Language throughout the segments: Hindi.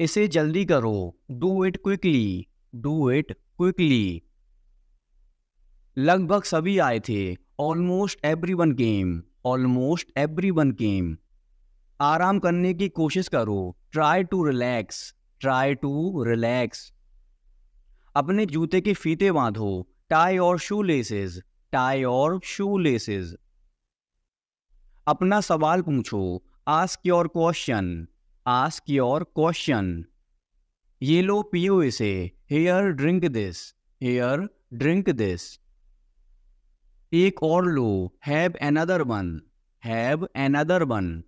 इसे जल्दी करो, do it quickly, do it quickly. लगभग सभी आए थे, almost everyone came, almost everyone came. आराम करने की कोशिश करो, try to relax, try to relax. अपने जूते के फीते बांधो, टाई और शू लेसेस, टाई और शू लेसेस। अपना सवाल पूछो, ask your question, ask your question. ये लो पियो इसे, here drink this, here drink this. एक और लो, have another one, have another one.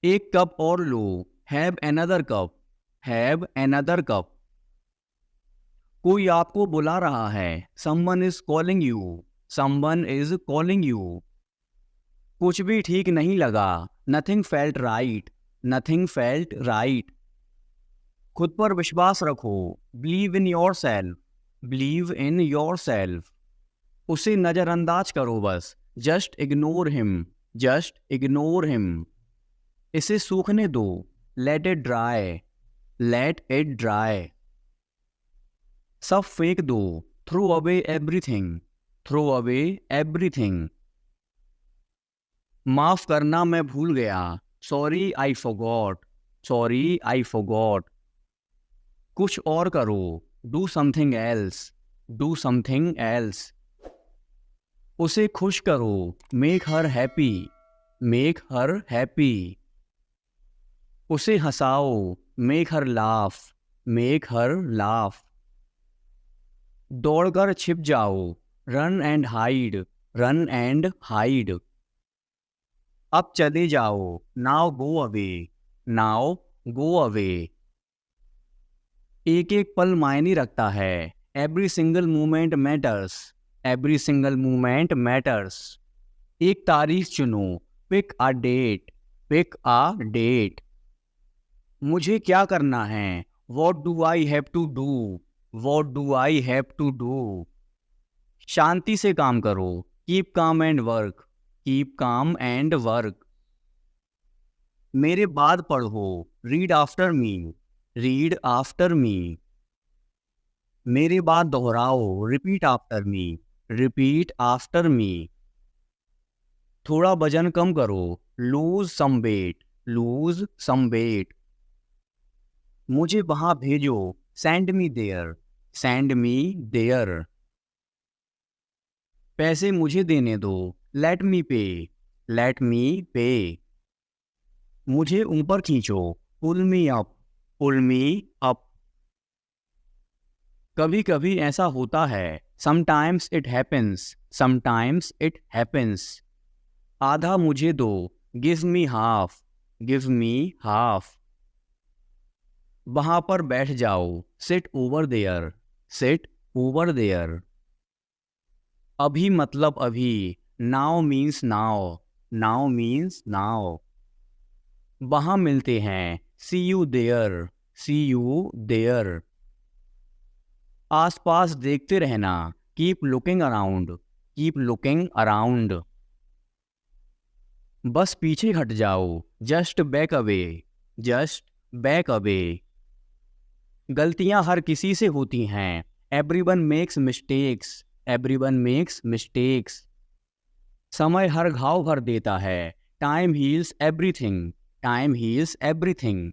एक कप और लो, have another cup, have another cup. कोई आपको बुला रहा है, someone is calling you, someone is calling you. कुछ भी ठीक नहीं लगा, nothing felt right, nothing felt right. खुद पर विश्वास रखो, believe in your self, believe in yourself. उसे नजरअंदाज करो बस, just ignore him, just ignore him. इसे सूखने दो, let it dry, let it dry. सब फेंक दो, throw away everything, throw away everything. माफ करना मैं भूल गया, sorry I forgot, sorry I forgot. कुछ और करो, do something else, do something else. उसे खुश करो, make her happy, make her happy. उसे हंसाओ, make her laugh, make her laugh. दौड़कर छिप जाओ, run and hide, run and hide. अब चले जाओ, now go away, now go away. एक एक पल मायने रखता है, every single moment matters, every single moment matters. एक तारीख चुनो, pick a date, pick a date. मुझे क्या करना है, what do I have to do, what do I have to do. शांति से काम करो, keep calm and work, keep calm and work. मेरे बाद पढ़ो, read after me, read after me. मेरे बाद दोहराओ, repeat after me, repeat after me. थोड़ा वजन कम करो, lose some weight, lose some weight. मुझे वहां भेजो, send me there, send me there. पैसे मुझे देने दो, लेट मी पे, लेट मी पे। मुझे ऊपर खींचो, पुल मी अप, पुल मी अप। कभी कभी ऐसा होता है, sometimes it happens, sometimes it happens. आधा मुझे दो, give me half, give me half. वहां पर बैठ जाओ, sit over there, sit over there. अभी मतलब अभी, now means now, now means now. वहां मिलते हैं, see you there, see you there. आसपास देखते रहना, keep looking around, keep looking around. बस पीछे हट जाओ, just back away, just back away. गलतियां हर किसी से होती हैं, everyone makes mistakes, everyone makes mistakes. समय हर घाव भर देता है, time heals everything, time heals everything.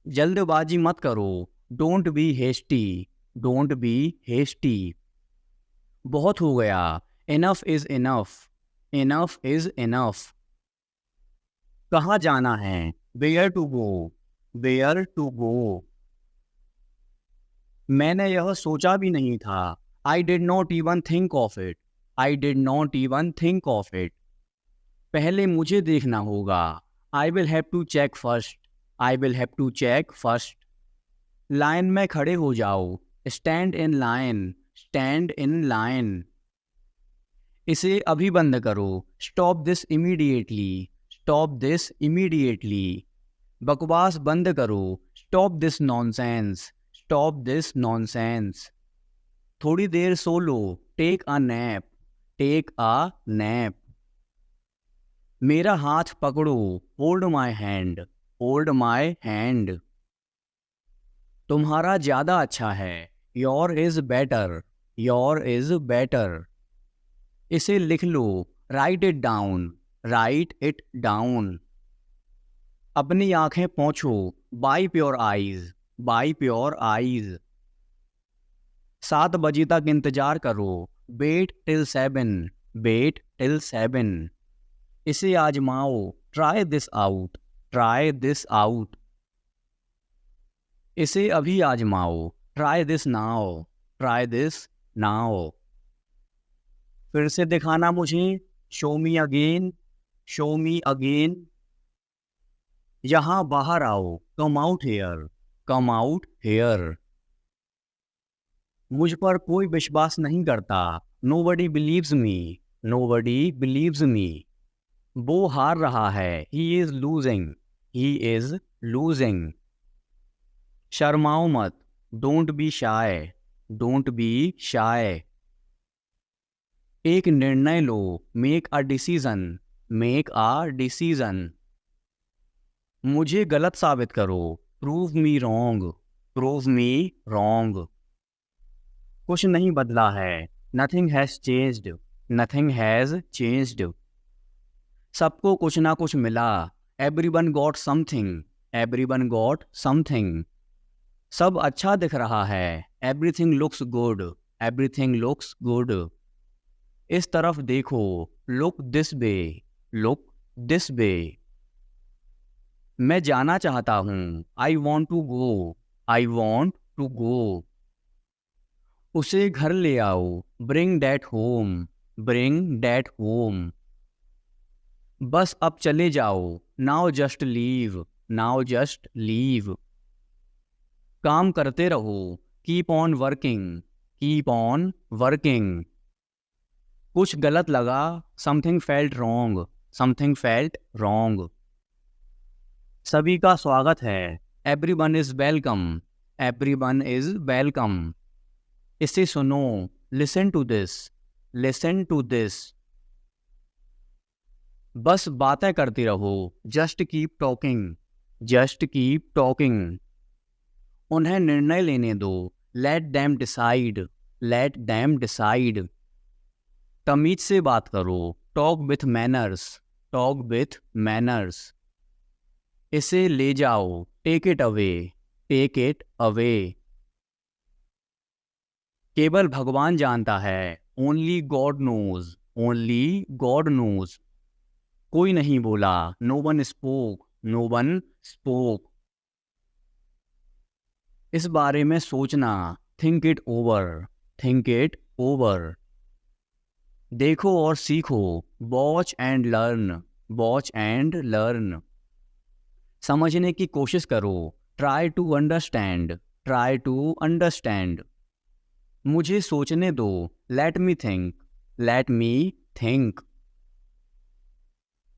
जल्दबाजी मत करो, don't be hasty, don't be hasty. बहुत हो गया, enough is enough, enough is enough. कहाँ जाना है, where to go, where to go. मैंने यह सोचा भी नहीं था, I did not even think of it, I did not even think of it. पहले मुझे देखना होगा, I will have to check first, I will have to check first. Line में खड़े हो जाओ, stand in line, stand in line. इसे अभी बंद करो, stop this immediately, stop this immediately. बकवास बंद करो, stop this nonsense, stop this nonsense. थोड़ी देर सो लो, take a nap, take a nap. मेरा हाथ पकड़ो, hold my hand, hold my hand. तुम्हारा ज़्यादा अच्छा है, your is better, your is better. इसे लिख लो, write it down, write it down. अपनी आंखें पोंछो, wipe your eyes, wipe your eyes. 7 बजे तक इंतजार करो, वेट टिल 7, वेट टिल 7। इसे आजमाओ, try this out, try this out. इसे अभी आजमाओ, try this now, try this now. फिर से दिखाना मुझे, show me again, show me again. यहाँ बाहर आओ, come out here, come out here. मुझ पर कोई विश्वास नहीं करता, nobody believes me, nobody believes me. वो हार रहा है, he is losing, he is losing. शर्माओ मत, don't be shy, don't be shy. एक निर्णय लो, make a decision, make a decision. मुझे गलत साबित करो, prove me wrong, prove me wrong. कुछ नहीं बदला है, nothing has changed, nothing has changed. सबको कुछ ना कुछ मिला, everyone got something, everyone got something. सब अच्छा दिख रहा है, everything looks good, everything looks good. इस तरफ देखो, look this way, look this way. मैं जाना चाहता हूँ, I want to go, I want to गो। उसे घर ले आओ, bring that home, bring that home. बस अब चले जाओ, now just leave, now just leave. काम करते रहो, keep on working, keep on working. कुछ गलत लगा, something felt wrong, something felt wrong. सभी का स्वागत है, everyone is welcome, everyone is welcome. इसे सुनो, listen to this, listen to this. बस बातें करती रहो, just keep talking, just keep talking. उन्हें निर्णय लेने दो, let them decide, let them decide. तमीज से बात करो, talk with manners, talk with manners. इसे ले जाओ, take it away, take it away. केवल भगवान जानता है, only God knows, only God knows. कोई नहीं बोला, no one spoke, no one spoke. इस बारे में सोचना, think it over, think it over. देखो और सीखो, watch and learn, watch and learn. समझने की कोशिश करो, try to understand, try to understand. मुझे सोचने दो, let me think, let me think.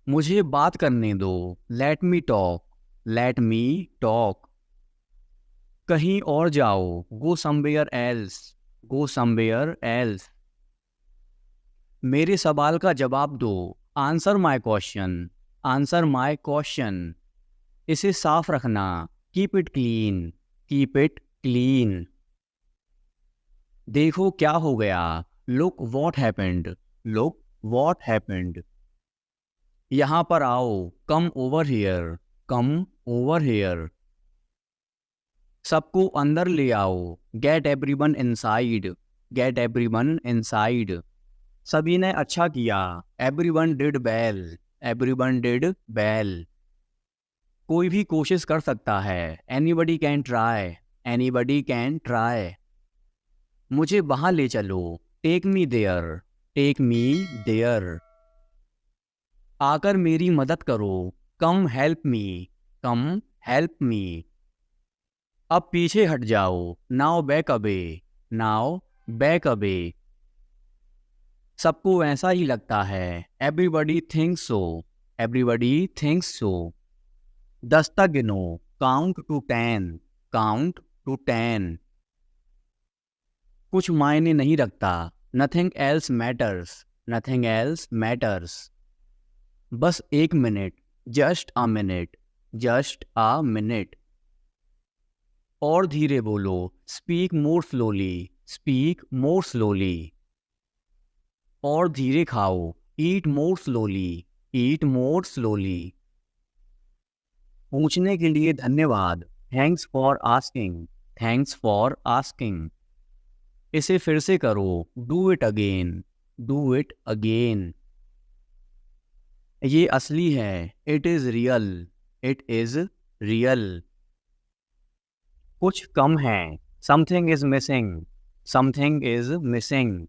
मुझे बात करने दो, let me talk, let me talk. कहीं और जाओ, go somewhere else, go somewhere else. मेरे सवाल का जवाब दो, answer my question, answer my question. इसे साफ रखना, keep it clean, keep it clean. देखो क्या हो गया, look what happened, look what happened. यहाँ पर आओ, come over here, come over here. सबको अंदर ले आओ, get everyone inside, get everyone inside. सभी ने अच्छा किया, everyone did well, everyone did well. कोई भी कोशिश कर सकता है, anybody can try, anybody can try. मुझे वहां ले चलो, take me there, take me there. आकर मेरी मदद करो, कम हेल्प मी, कम हेल्प मी। अब पीछे हट जाओ, now back away, now back away. सबको ऐसा ही लगता है, एवरीबडी थिंक्स सो, एवरीबडी थिंक्स सो। 10 तक गिनो, काउंट टू 10, काउंट टू 10। कुछ मायने नहीं रखता, nothing else matters, nothing else matters. बस 1 minute, just a minute, just a minute. और धीरे बोलो, speak more slowly, speak more slowly. और धीरे खाओ, ईट मोर स्लोली, ईट मोर स्लोली। पूछने के लिए धन्यवाद, thanks for asking, thanks for asking. इसे फिर से करो, do it again, do it again. ये असली है, it is real, it is real. कुछ कम है, something is missing, something is missing.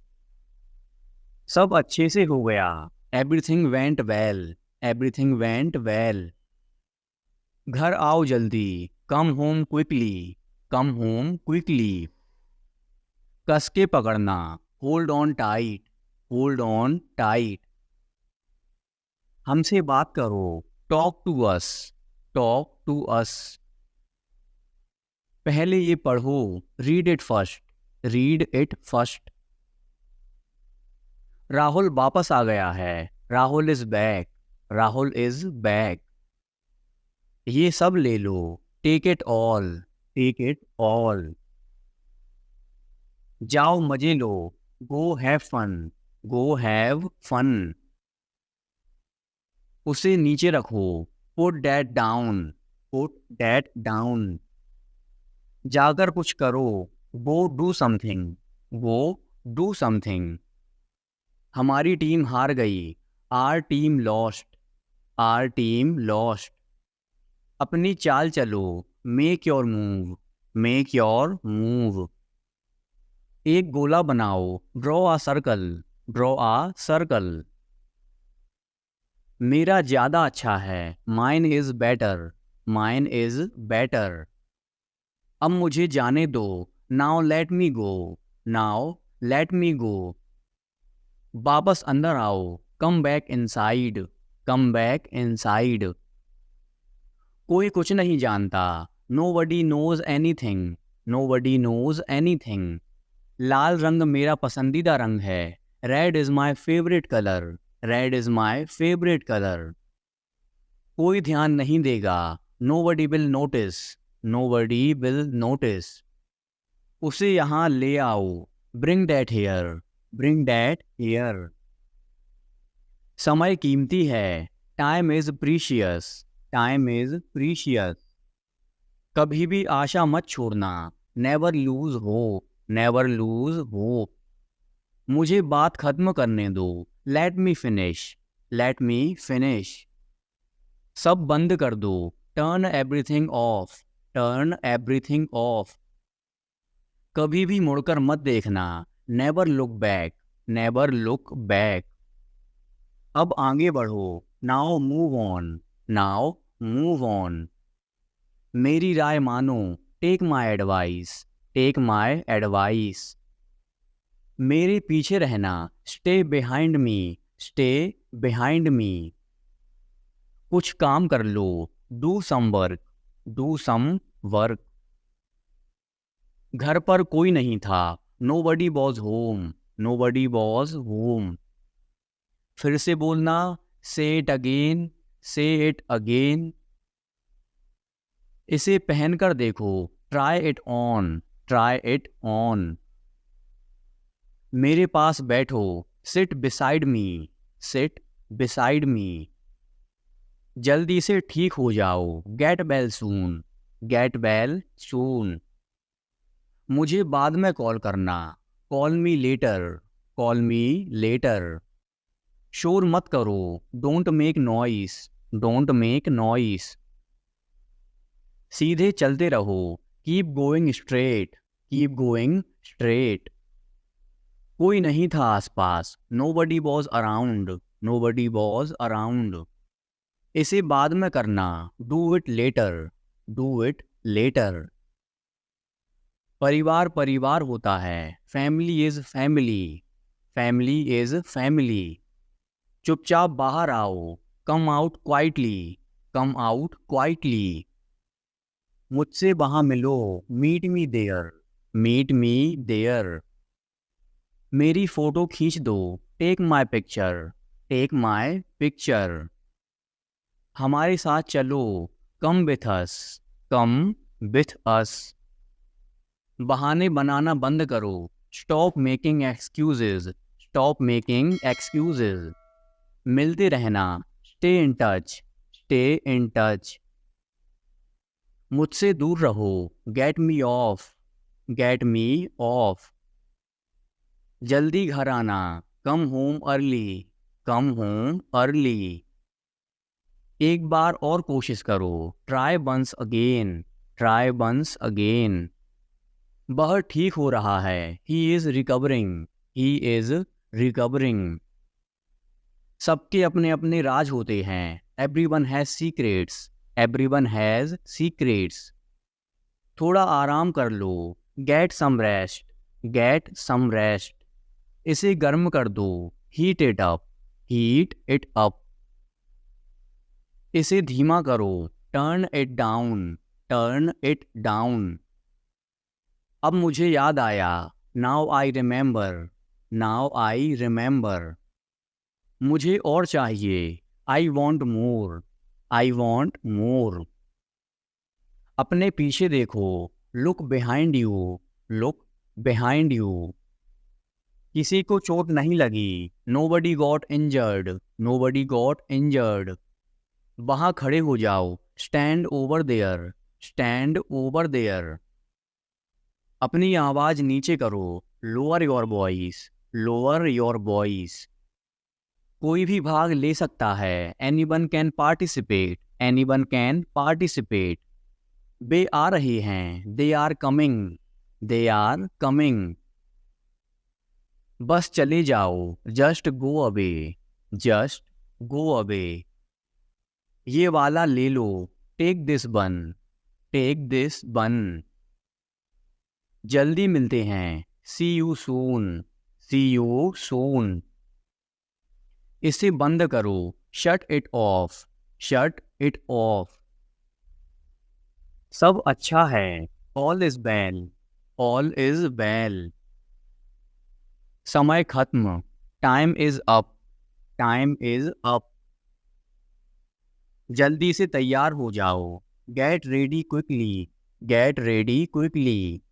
सब अच्छे से हो गया, everything went well, everything went well. घर आओ जल्दी, come home quickly, come home quickly. कस के पकड़ना, hold on tight, hold on tight. हमसे बात करो, talk to us, talk to us. पहले ये पढ़ो, read it first, read it first. Rahul वापस आ गया है, Rahul is back, Rahul is back. ये सब ले लो, take it all, take it all. जाओ मजे लो, go have fun, go have fun. उसे नीचे रखो, put that down, put that down. जाकर कुछ करो, go do something, go do something. हमारी टीम हार गई, our team lost, are team lost. अपनी चाल चलो, make your move, make your move. एक गोला बनाओ, draw a circle, draw a circle. मेरा ज़्यादा अच्छा है, mine is better, mine is better. अब मुझे जाने दो, now let me go, now let me go. वापस अंदर आओ, come back inside, come back inside. कोई कुछ नहीं जानता, nobody knows anything, nobody knows anything. लाल रंग मेरा पसंदीदा रंग है, red is my favourite colour, red is my favourite colour. कोई ध्यान नहीं देगा, nobody will notice, nobody will notice. उसे यहाँ ले आओ, bring that here, bring that here. समय कीमती है, time is precious, time is precious. कभी भी आशा मत छोड़ना, never lose hope, never lose hope. मुझे बात खत्म करने दो, let me finish, let me finish. सब बंद कर दो, turn everything of, turn everything of. कभी भी मुड़कर मत देखना, never look back, never look back. अब आगे बढ़ो, now move on, now move on. मेरी राय मानो, take my advice, take my advice. मेरे पीछे रहना, stay behind me, stay behind me. कुछ काम कर लो, do some work, do some work. घर पर कोई नहीं था, nobody was home, nobody was home. फिर से बोलना, say it again, say it again. इसे पहनकर देखो, try it on, try it on. मेरे पास बैठो, seat beside me, seat beside me. जल्दी से ठीक हो जाओ, get well soon, get well soon. मुझे बाद में कॉल करना, call me later, call me later. शोर मत करो, don't make noise, don't make noise. सीधे चलते रहो, keep going straight, keep going straight. कोई नहीं था आसपास, nobody was around, nobody was around. इसे बाद में करना, do it later, do it later. परिवार परिवार होता है, family is family, family is family. चुपचाप बाहर आओ, come out quietly, come out quietly. मुझसे वहां मिलो, meet me there, meet me there. मेरी फोटो खींच दो, take my picture, take my picture. हमारे साथ चलो, come with us, come with us. बहाने बनाना बंद करो। Stop making excuses, stop making excuses. मिलते रहना, stay in touch, stay in touch. मुझसे दूर रहो, get me off, get me off. जल्दी घर आना, come home early, come home early. एक बार और कोशिश करो, try once again, try once again. वह ठीक हो रहा है, he is recovering, he is recovering. सबके अपने अपने राज होते हैं, everyone has secrets, everyone has secrets. थोड़ा आराम कर लो, get some rest, get some rest. इसे गर्म कर दो, heat it up, heat it up. इसे धीमा करो, turn it down, turn it down. अब मुझे याद आया, now I remember, now I remember. मुझे और चाहिए, I want more, I want more. अपने पीछे देखो, look behind you, look behind you. किसी को चोट नहीं लगी, nobody got injured, nobody got injured. वहां खड़े हो जाओ, stand over there, stand over there. अपनी आवाज नीचे करो, lower your voice, lower your voice. कोई भी भाग ले सकता है, anyone can participate, anyone can participate. वे आ रहे हैं, they are coming, they are coming. बस चले जाओ, just go away, just go away. ये वाला ले लो, take this one, take this one. जल्दी मिलते हैं, see you soon, C you soon. इसे बंद करो, shut it off, shut it off. सब अच्छा है, all is well, all is well. समय खत्म, time is up, time is up. जल्दी से तैयार हो जाओ, get ready quickly, get ready quickly.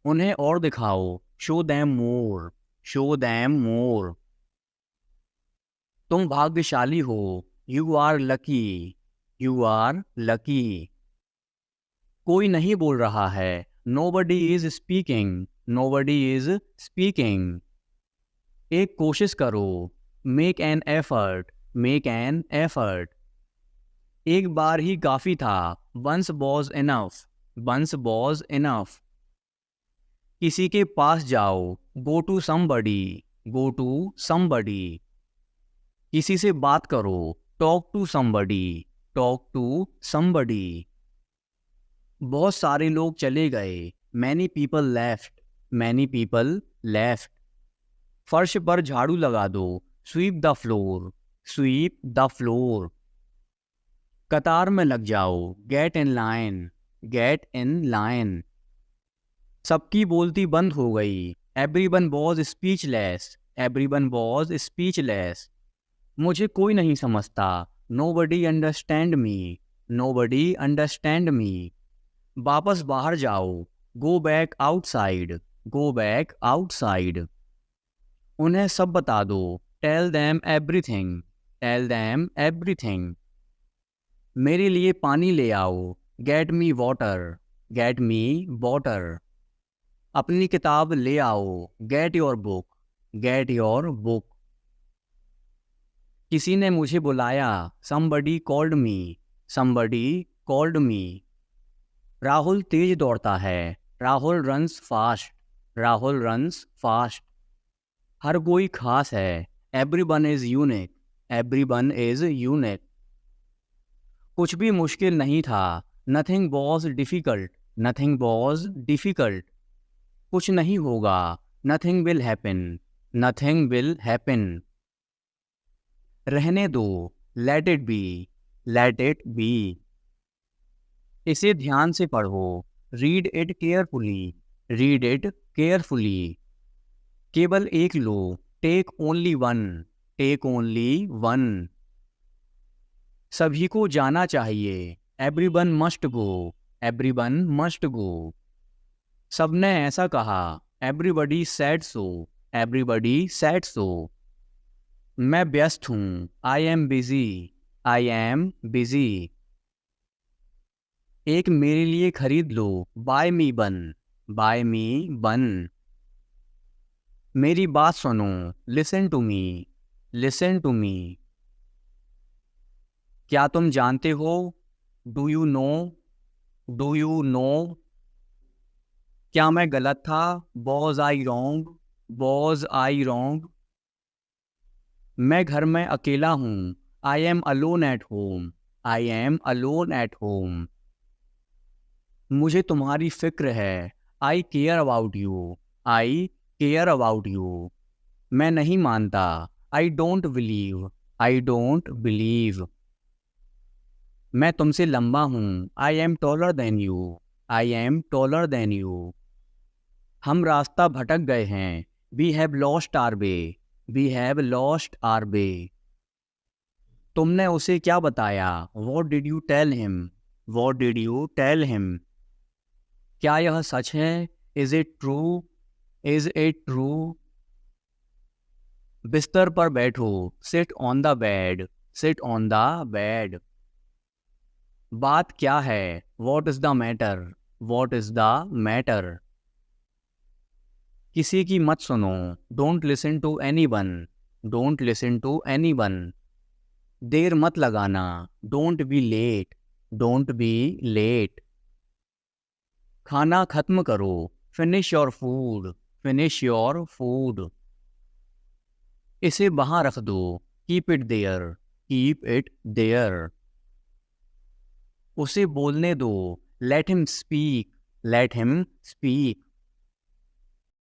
उन्हें और दिखाओ, show them more, show them more. तुम भाग्यशाली हो, you are lucky, you are lucky. कोई नहीं बोल रहा है, nobody is speaking, nobody is speaking. एक कोशिश करो, make an effort, make an effort. एक बार ही काफ़ी था, once was enough, once was enough. किसी के पास जाओ, go to somebody, go to somebody. किसी से बात करो, talk to somebody, talk to somebody. बहुत सारे लोग चले गए, many people left, many people left. फर्श पर झाड़ू लगा दो, sweep the floor, sweep the floor. कतार में लग जाओ, get in line, get in line. सबकी बोलती बंद हो गई, everyone was speechless, everyone was speechless. मुझे कोई नहीं समझता, nobody understand me, nobody understand me. वापस बाहर जाओ, go back outside, go back outside. उन्हें सब बता दो, tell them everything, tell them everything. मेरे लिए पानी ले आओ, get me water, get me water. अपनी किताब ले आओ, get your book, get your book. किसी ने मुझे बुलाया, somebody called me, somebody called me। Rahul तेज दौड़ता है, Rahul runs fast, Rahul runs fast. हर कोई खास है, everyone is unique, everyone is unique। कुछ भी मुश्किल नहीं था, nothing was difficult, nothing was difficult। कुछ नहीं होगा, nothing will happen, nothing will happen। रहने दो, let it be, let it be। इसे ध्यान से पढ़ो, read it carefully, read it carefully। केवल एक लो, take only one, take only one. सभी को जाना चाहिए, everyone must go, everyone must go. सबने ऐसा कहा। Everybody said so. Everybody said so. मैं व्यस्त हूँ। I am busy. I am busy. एक मेरे लिए खरीद लो। Buy me one. Buy me one. मेरी बात सुनो। Listen to me. Listen to me. क्या तुम जानते हो? Do you know? Do you know? क्या मैं गलत था? Was I wrong? Was I wrong? मैं घर में अकेला हूँ। I am alone at home. I am alone at home. मुझे तुम्हारी फिक्र है। I care about you. I care about you. मैं नहीं मानता। I don't believe. I don't believe. मैं तुमसे लंबा हूँ। I am taller than you. I am taller than you. हम रास्ता भटक गए हैं। We have lost our way. We have lost our way. तुमने उसे क्या बताया? What did you tell him? What did you tell him? क्या यह सच है? Is it true? Is it true? बिस्तर पर बैठो। Sit on the bed. Sit on the bed. बात क्या है? What is the matter? What is the matter? किसी की मत सुनो। Don't listen to anyone. Don't listen to anyone. देर मत लगाना। Don't be late. Don't be late. खाना खत्म करो। Finish your food. Finish your food. इसे वहां रख दो। Keep it there. Keep it there. उसे बोलने दो। Let him speak. Let him speak.